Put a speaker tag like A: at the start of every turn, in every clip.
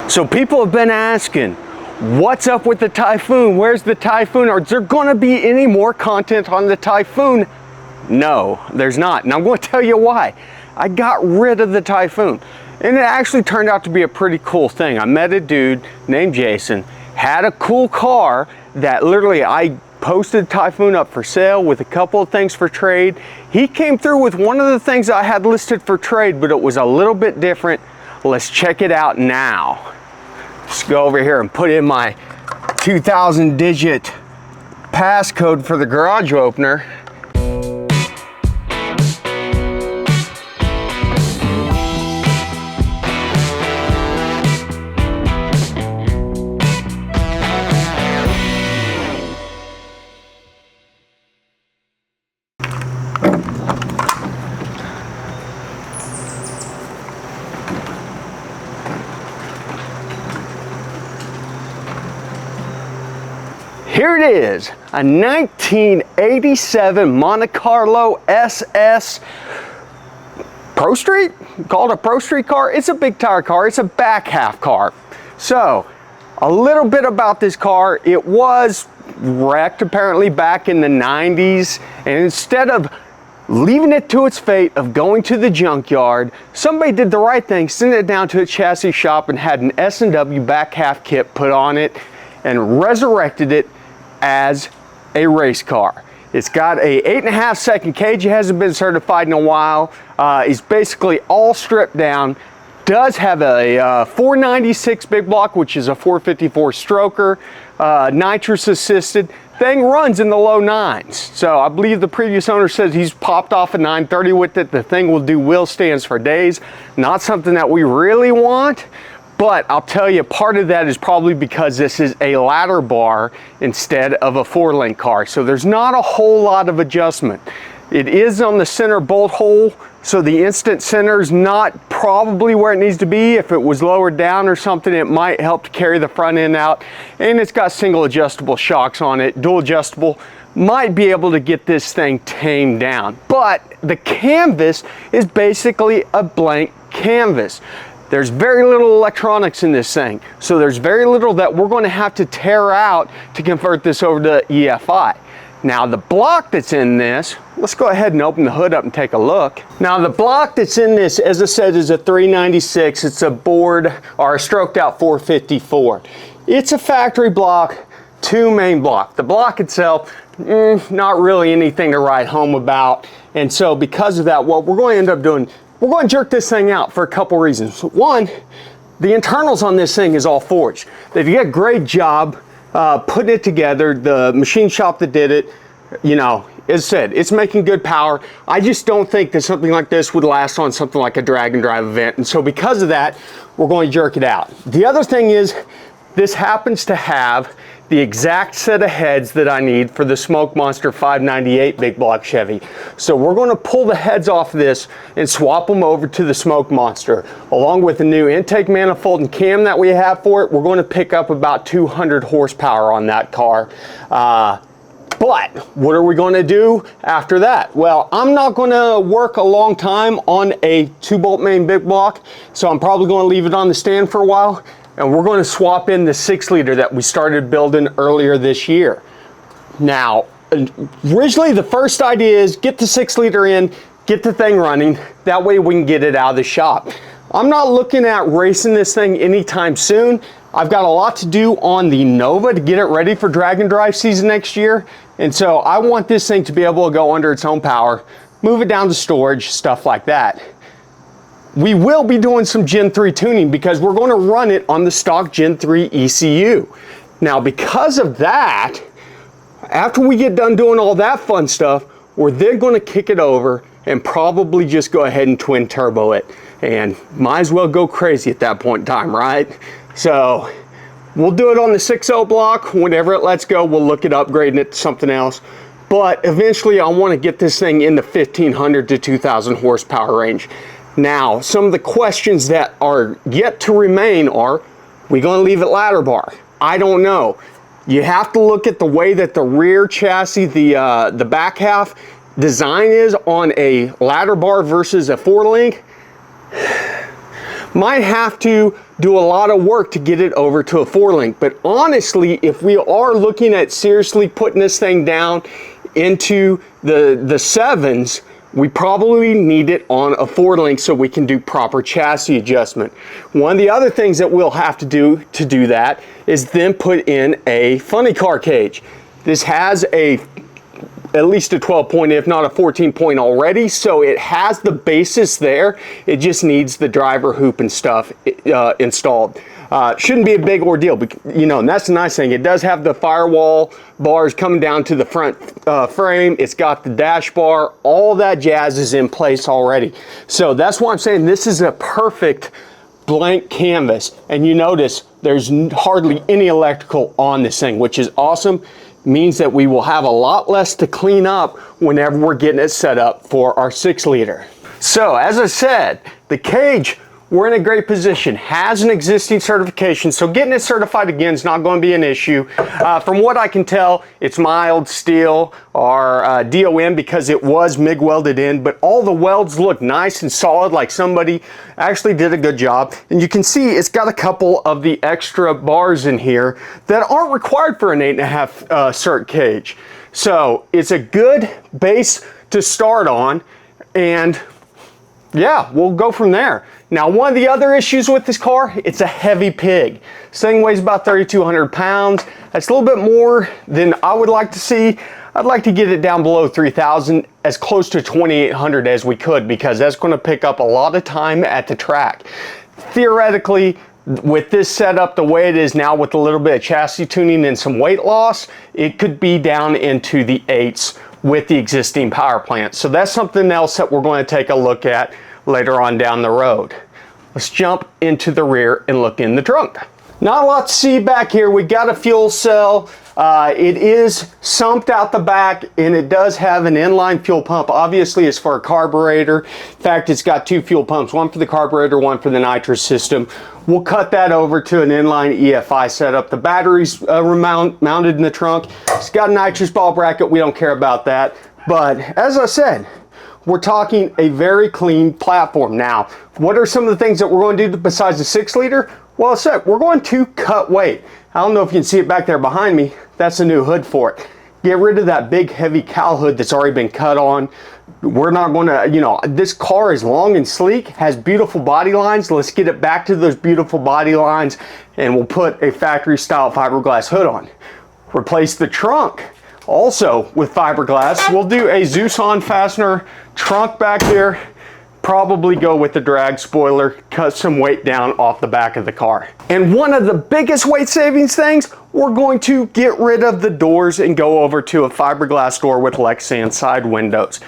A: So people have been asking, what's up with the Typhoon? Where's the Typhoon? Is there gonna be any more content on the Typhoon? No, there's not, and I'm going to tell you why. I got rid of the Typhoon, and it actually turned out to be a pretty cool thing. I met a dude named Jason, had a cool car that literally I posted Typhoon up for sale with a couple of things for trade. He came through with one of the things I had listed for trade, but it was a little bit different. Let's check it out now. Just go over here and put in my 2,000 digit passcode for the garage opener. Here it is, a 1987 Monte Carlo SS Pro Street, called a Pro Street car. It's a big tire car, it's a back half car. So, a little bit about this car. It was wrecked apparently back in the 90s, and instead of leaving it to its fate of going to the junkyard, somebody did the right thing, sent it down to a chassis shop and had an S&W back half kit put on it and resurrected it as a race car. It's got a 8.5 second cage. It hasn't been certified in a while. It's basically all stripped down. Does have a 496 big block, which is a 454 stroker, nitrous assisted. Thing runs in the low 9s. So I believe the previous owner says he's popped off a 930 with it. The thing will do wheel stands for days. Not something that we really want. But I'll tell you, part of that is probably because this is a ladder bar instead of a 4-link car. So there's not a whole lot of adjustment. It is on the center bolt hole, so the instant center is not probably where it needs to be. If it was lowered down or something, it might help to carry the front end out. And it's got single adjustable shocks on it, dual adjustable. Might be able to get this thing tamed down. But the canvas is basically a blank canvas. There's very little electronics in this thing, so there's very little that we're going to have to tear out to convert this over to EFI. Now the block that's in this, let's go ahead and open the hood up and take a look. Now the block that's in this, as I said, is a 396. It's a bored or a stroked out 454. It's a factory block, 2 main block. The block itself, not really anything to write home about. And so because of that, what we're going to end up doing, we're going to jerk this thing out for a couple reasons. One, the internals on this thing is all forged. They did a great job putting it together. The machine shop that did it, you know, as I said, it's making good power. I just don't think that something like this would last on something like a drag and drive event. And so because of that, we're going to jerk it out. The other thing is, this happens to have the exact set of heads that I need for the Smoke Monster 598 big block Chevy. So we're going to pull the heads off this and swap them over to the Smoke Monster. Along with the new intake manifold and cam that we have for it, we're going to pick up about 200 horsepower on that car. But what are we going to do after that? Well, I'm not going to work a long time on a 2-bolt main big block, so I'm probably going to leave it on the stand for a while. And we're going to swap in the 6-liter that we started building earlier this year. Now, originally the first idea is get the 6-liter in, get the thing running. That way we can get it out of the shop. I'm not looking at racing this thing anytime soon. I've got a lot to do on the Nova to get it ready for drag and drive season next year. And so I want this thing to be able to go under its own power, move it down to storage, stuff like that. We will be doing some Gen 3 tuning because we're going to run it on the stock Gen 3 ECU. Now, because of that, after we get done doing all that fun stuff, we're then going to kick it over and probably just go ahead and twin turbo it. And might as well go crazy at that point in time, right? So we'll do it on the 6.0 block. Whenever it lets go, we'll look at upgrading it to something else. But eventually I want to get this thing in the 1,500 to 2,000 horsepower range. Now, some of the questions that are yet to remain are, we going to leave it ladder bar? I don't know. You have to look at the way that the rear chassis, the back half design is on a ladder bar versus a 4-link. Might have to do a lot of work to get it over to a 4-link, but honestly, if we are looking at seriously putting this thing down into the 7s, we probably need it on a 4-link so we can do proper chassis adjustment. One of the other things that we'll have to do that is then put in a funny car cage. This has at least a 12 point, if not a 14 point already, so it has the basis there. It just needs the driver hoop and stuff installed. Shouldn't be a big ordeal, but, you know, and that's the nice thing. It does have the firewall bars coming down to the front frame. It's got the dash bar. All that jazz is in place already. So that's why I'm saying this is a perfect blank canvas. And you notice there's hardly any electrical on this thing, which is awesome. Means that we will have a lot less to clean up whenever we're getting it set up for our 6-liter. So as I said, the cage, we're in a great position, has an existing certification, so getting it certified again is not going to be an issue. From what I can tell, it's mild steel or DOM because it was MIG welded in, but all the welds look nice and solid, like somebody actually did a good job. And you can see it's got a couple of the extra bars in here that aren't required for an 8.5 cert cage. So it's a good base to start on, and yeah, we'll go from there. Now, one of the other issues with this car, it's a heavy pig. This thing weighs about 3,200 pounds. That's a little bit more than I would like to see. I'd like to get it down below 3,000, as close to 2,800 as we could, because that's going to pick up a lot of time at the track. Theoretically, with this setup the way it is now, with a little bit of chassis tuning and some weight loss, it could be down into the 8s with the existing power plant. So that's something else that we're going to take a look at later on down the road. Let's jump into the rear and look in the trunk. Not a lot to see back here. We got a fuel cell. It is sumped out the back, and it does have an inline fuel pump. Obviously, it's for a carburetor. In fact, it's got 2 fuel pumps, one for the carburetor, one for the nitrous system. We'll cut that over to an inline EFI setup. The battery's mounted in the trunk. It's got a nitrous ball bracket. We don't care about that. But as I said, we're talking a very clean platform. Now, what are some of the things that we're going to do besides the 6-liter? Well, we're going to cut weight. I don't know if you can see it back there behind me. That's a new hood for it. Get rid of that big heavy cowl hood that's already been cut on. We're not going to, you know, this car is long and sleek, has beautiful body lines. Let's get it back to those beautiful body lines, and we'll put a factory style fiberglass hood on. Replace the trunk also with fiberglass. We'll do a Zeus-on fastener trunk back there. Probably go with the drag spoiler, cut some weight down off the back of the car. And one of the biggest weight savings things, we're going to get rid of the doors and go over to a fiberglass door with Lexan side windows.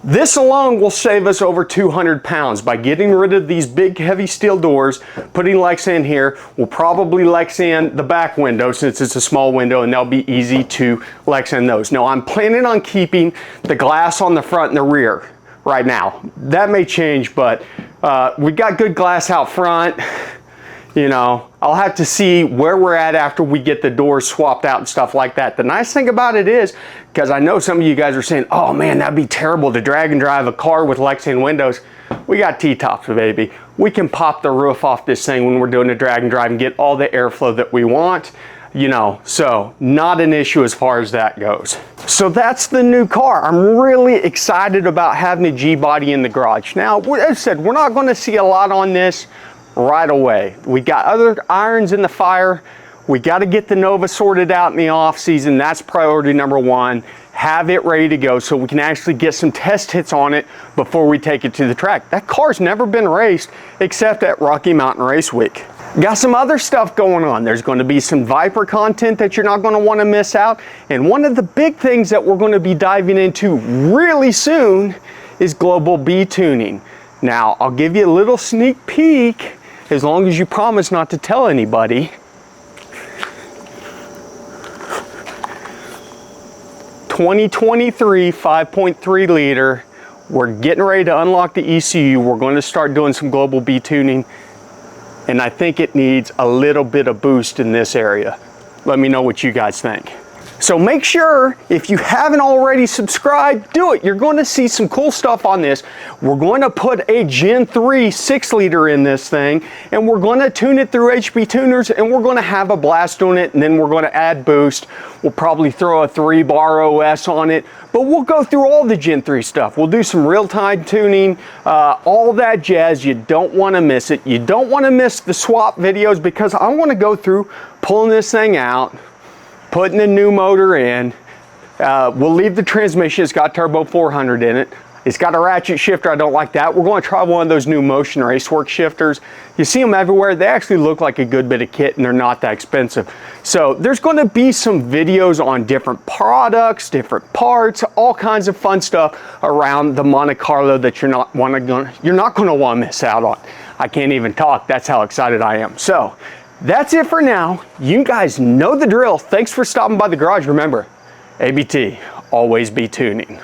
A: This alone will save us over 200 pounds by getting rid of these big heavy steel doors, putting Lexan here. We'll probably Lexan the back window since it's a small window, and they'll be easy to Lexan those. Now, I'm planning on keeping the glass on the front and the rear right now. That may change, but we got good glass out front. You know, I'll have to see where we're at after we get the doors swapped out and stuff like that. The nice thing about it is, because I know some of you guys are saying, oh man, that'd be terrible to drag and drive a car with Lexan windows. We got T-tops, baby. We can pop the roof off this thing when we're doing a drag and drive and get all the airflow that we want. You know, so not an issue as far as that goes. So that's the new car. I'm really excited about having a G-body in the garage. Now, as I said, we're not going to see a lot on this right away. We got other irons in the fire. We got to get the Nova sorted out in the off season. That's priority number 1. Have it ready to go so we can actually get some test hits on it before we take it to the track. That car's never been raced except at Rocky Mountain Race Week. Got some other stuff going on. There's going to be some Viper content that you're not going to want to miss out. And one of the big things that we're going to be diving into really soon is global B tuning. Now, I'll give you a little sneak peek as long as you promise not to tell anybody. 2023 5.3 liter. We're getting ready to unlock the ECU. We're going to start doing some global B tuning. And I think it needs a little bit of boost in this area. Let me know what you guys think. So make sure, if you haven't already subscribed, do it. You're going to see some cool stuff on this. We're going to put a Gen 3 6-liter in this thing, and we're going to tune it through HB tuners, and we're going to have a blast on it, and then we're going to add boost. We'll probably throw a 3-bar OS on it, but we'll go through all the Gen 3 stuff. We'll do some real-time tuning, all that jazz. You don't want to miss it. You don't want to miss the swap videos, because I want to go through pulling this thing out, putting a new motor in. We'll leave the transmission. It's got turbo 400 in it. It's got a ratchet shifter. I don't like that. We're going to try one of those new Motion Racework shifters. You see them everywhere. They actually look like a good bit of kit, and they're not that expensive. So there's going to be some videos on different products, different parts, all kinds of fun stuff around the Monte Carlo that you're not going to want to miss out on. I can't even talk. That's how excited I am. So that's it for now. You guys know the drill. Thanks for stopping by the garage. Remember, ABT, always be tuning.